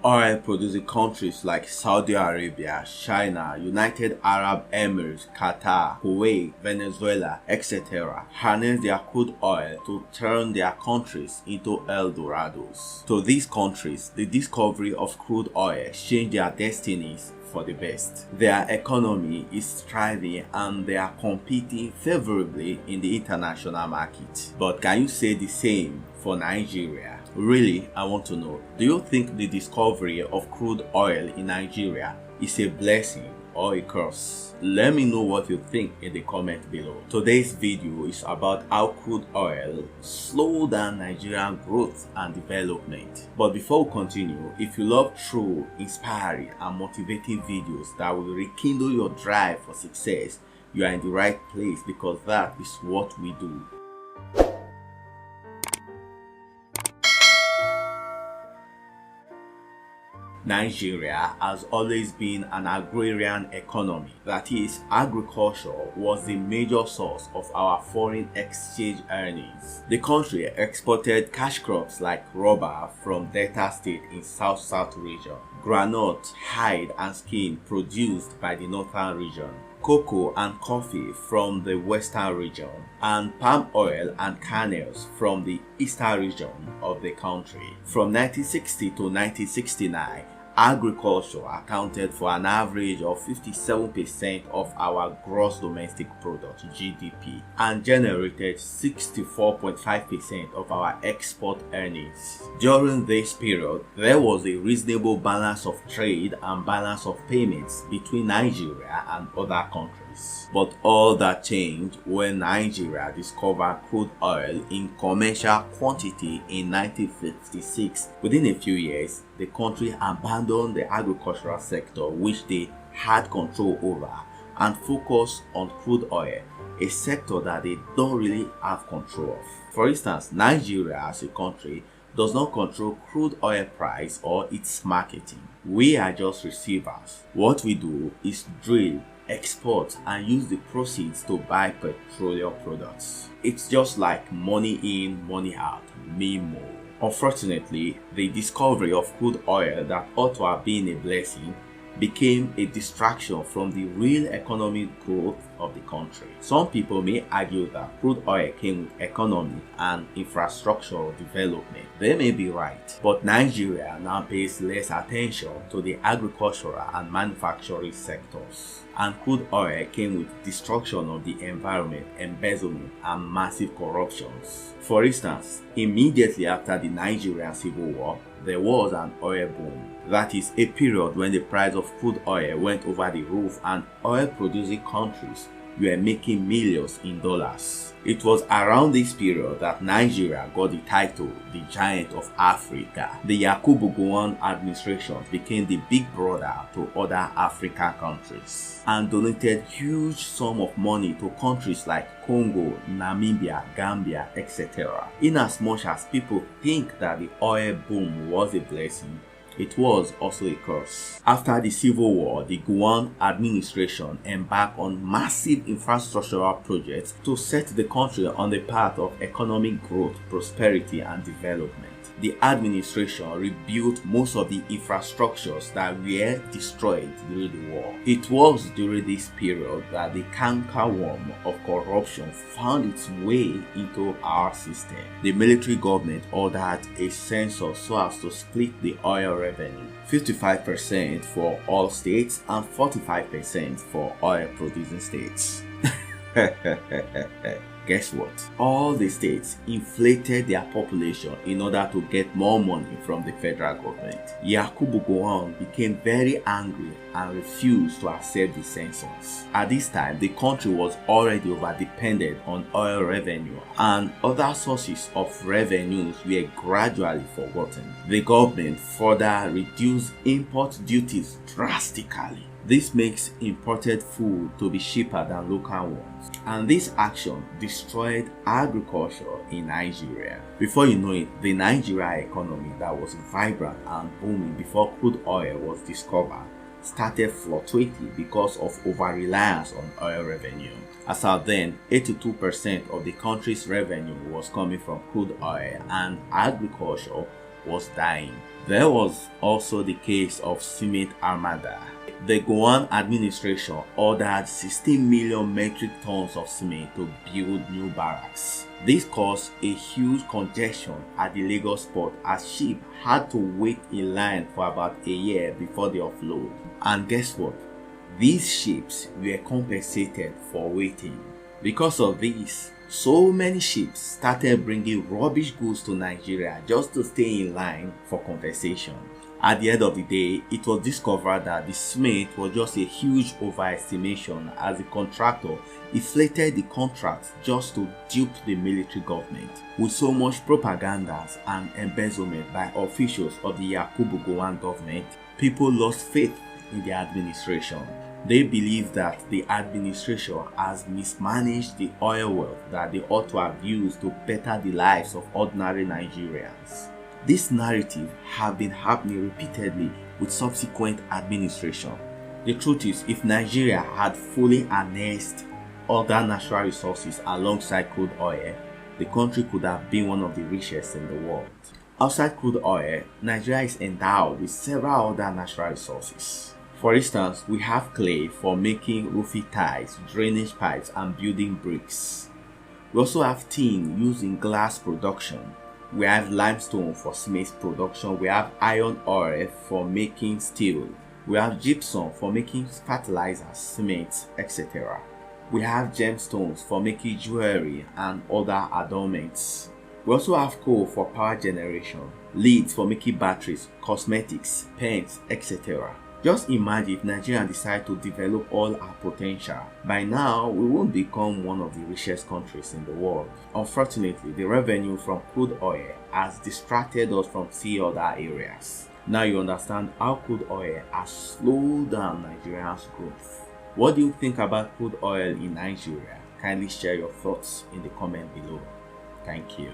Oil-producing countries like Saudi Arabia, China, United Arab Emirates, Qatar, Kuwait, Venezuela, etc. harness their crude oil to turn their countries into El Dorados. To these countries, the discovery of crude oil changed their destinies for the best. Their economy is thriving and they are competing favorably in the international market. But can you say the same for Nigeria? Really, I want to know, do you think the discovery of crude oil in Nigeria is a blessing or a curse? Let me know what you think in the comment below. Today's video is about how crude oil slowed down Nigerian growth and development. But before we continue, if you love true, inspiring and motivating videos that will rekindle your drive for success, you are in the right place because that is what we do. Nigeria has always been an agrarian economy. That is, agriculture was the major source of our foreign exchange earnings. The country exported cash crops like rubber from Delta State in South region, groundnut, hide and skin produced by the northern region, cocoa and coffee from the western region, and palm oil and kernels from the eastern region of the country. From 1960 to 1969, agriculture accounted for an average of 57% of our gross domestic product (GDP) and generated 64.5% of our export earnings. During this period, there was a reasonable balance of trade and balance of payments between Nigeria and other countries. But all that changed when Nigeria discovered crude oil in commercial quantity in 1956. Within a few years, the country abandoned the agricultural sector which they had control over and focused on crude oil, a sector that they don't really have control of. For instance, Nigeria as a country does not control crude oil price or its marketing. We are just receivers. What we do is drill, export and use the proceeds to buy petroleum products. It's just like money in, money out, MIMO. Unfortunately, the discovery of crude oil that ought to have been a blessing became a distraction from the real economic growth of the country. Some people may argue that crude oil came with economic and infrastructural development. They may be right, but Nigeria now pays less attention to the agricultural and manufacturing sectors. And crude oil came with destruction of the environment, embezzlement, and massive corruptions. For instance, immediately after the Nigerian Civil War, there was an oil boom. That is a period when the price of crude oil went over the roof and oil-producing countries were making millions in dollars. It was around this period that Nigeria got the title, the Giant of Africa. The Yakubu Gowon administration became the big brother to other African countries and donated huge sum of money to countries like Congo, Namibia, Gambia, etc. In as much as people think that the oil boom was a blessing, it was also a curse. After the Civil War, the Gowon administration embarked on massive infrastructural projects to set the country on the path of economic growth, prosperity, and development. The administration rebuilt most of the infrastructures that were destroyed during the war. It was during this period that the cankerworm of corruption found its way into our system. The military government ordered a census so as to split the oil revenue, 55% for all states and 45% for oil-producing states. Guess what? All the states inflated their population in order to get more money from the federal government. Yakubu Gowon became very angry and refused to accept the census. At this time, the country was already over-dependent on oil revenue and other sources of revenues were gradually forgotten. The government further reduced import duties drastically. This makes imported food to be cheaper than local ones, and this action destroyed agriculture in Nigeria. Before you know it, the Nigerian economy that was vibrant and booming before crude oil was discovered started fluctuating because of over-reliance on oil revenue. As at then, 82% of the country's revenue was coming from crude oil and agriculture was dying. There was also the case of cement armada. The Gowon administration ordered 16 million metric tons of cement to build new barracks. This caused a huge congestion at the Lagos port as ships had to wait in line for about a year before they offload. And guess what? These ships were compensated for waiting. Because of this, so many ships started bringing rubbish goods to Nigeria just to stay in line for compensation. At the end of the day, it was discovered that the cement was just a huge overestimation as the contractor inflated the contracts just to dupe the military government. With so much propaganda and embezzlement by officials of the Yakubu Gowon government, people lost faith in the administration. They believe that the administration has mismanaged the oil wealth that they ought to have used to better the lives of ordinary Nigerians. This narrative has been happening repeatedly with subsequent administration. The truth is, if Nigeria had fully harnessed other natural resources alongside crude oil, the country could have been one of the richest in the world. Outside crude oil, Nigeria is endowed with several other natural resources. For instance, we have clay for making roofing tiles, drainage pipes, and building bricks. We also have tin used in glass production. We have limestone for cement production. We have iron ore for making steel. We have gypsum for making fertilizers, cement, etc. We have gemstones for making jewelry and other adornments. We also have coal for power generation, leads for making batteries, cosmetics, paints, etc. Just imagine if Nigeria decide to develop all our potential. By now, we won't become one of the richest countries in the world. Unfortunately, the revenue from crude oil has distracted us from seeing other areas. Now you understand how crude oil has slowed down Nigeria's growth. What do you think about crude oil in Nigeria? Kindly share your thoughts in the comment below. Thank you.